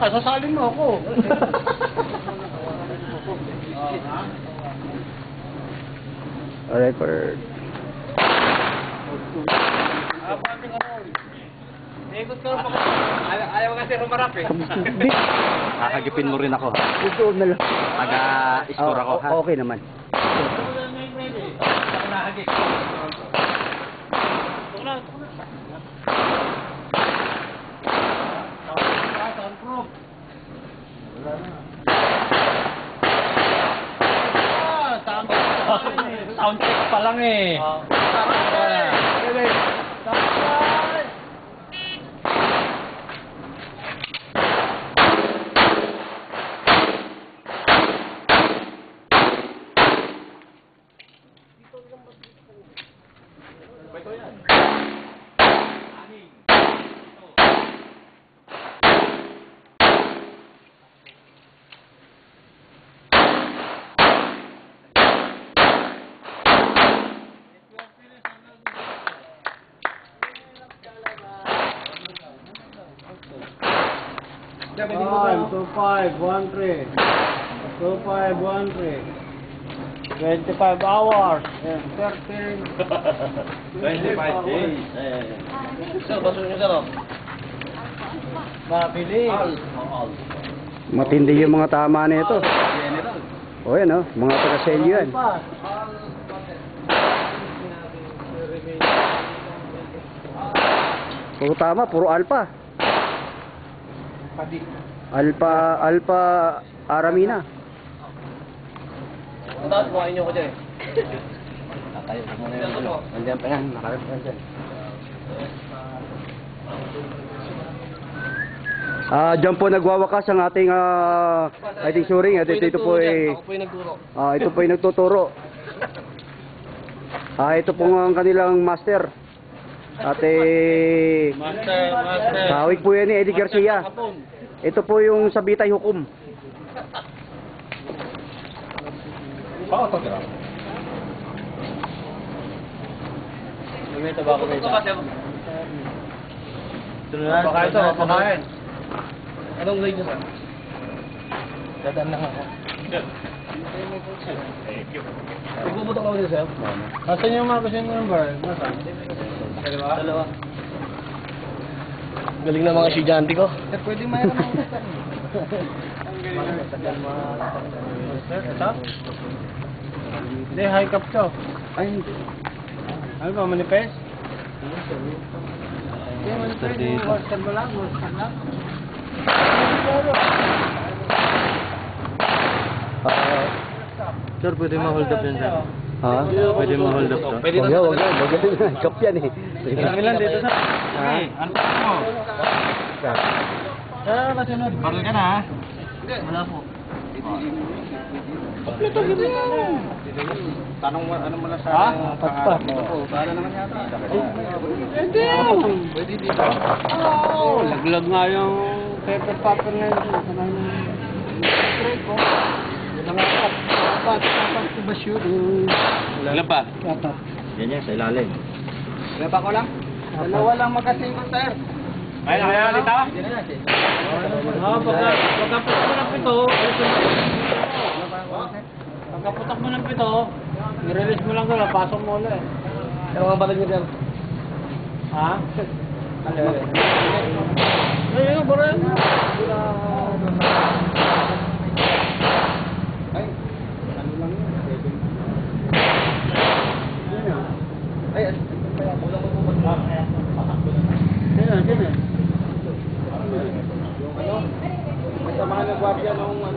ka, sasalin mo ako. Record. Ikot ka pa. Ayaw nga si Romarap eh. Kakagipin mo rin ako. Gusto na lang. Taga-score ako, ha? Okay naman. Sound check pa lang eh. Time, 2513. 2513. 25 hours and 13. 25 days. Sir, baso nyo sir. Mabilis. Matindi yung mga tama na ito. O yan, oh. Mga taga-selyo yan. Puro tama, puro alpha. Alpha Aramina. Tapos kumain nyo ko dyan eh. Tatayo ko muna yun. Nandiyan pa yan, nakarap pa dyan. Diyan po nagwawakas ang ating ating suring. Ito po ay Ako po yung nagturo. ito po ay nagtuturo. Ito po ang kanilang master. Master. Hawig po yan ni Eddie Garcia. Ito po yung Sabitay Hukom. Pakatagara. May tabako na ito. Baka ito, pakain. Anong grade nyo sir? Dadaan lang ako. Nagbubutok ako dito sir? Asan yung mga pasyon number? Nasaan? Dalawa. Galing na mga estudyante ko. Sir, pwede mayroon mga Sir, ito? Hindi, high cup to. Ay, hindi. Ano ba, manifest? Master dito. Master mo lang, master lang. Sir, pwede ma-hold up yan, sir. Ha? Pwede ma-hold up to? Pwede na. Wag yan. Cup yan eh. Ilan dito sa... Ha? Ano mo? Nasunod. Baril ka na ha? Wala po. Tanong mo, ano mo na sa... Ha? Patpat. Para naman yata. Pwede dito. Oo, laglag nga yung paper paper na yun. Dapat ba shoot? Ilan pa? Dapat. Yan yan, sa ilalim. Ilan pa ko lang? Dalawa lang magkasingkot, sir. Ay, kaya ulit ha? Pagkaputok mo ng pito, pagkaputok mo ng pito, i-release mo lang doon, pasok mo ulit. Ano nga baril nyo dyan? Ha? Ayun, baril. Ay, ano lang yun? Ay, kulang mo po ba? Sino? Yung ano? May samahan ng gwardiya nung ano?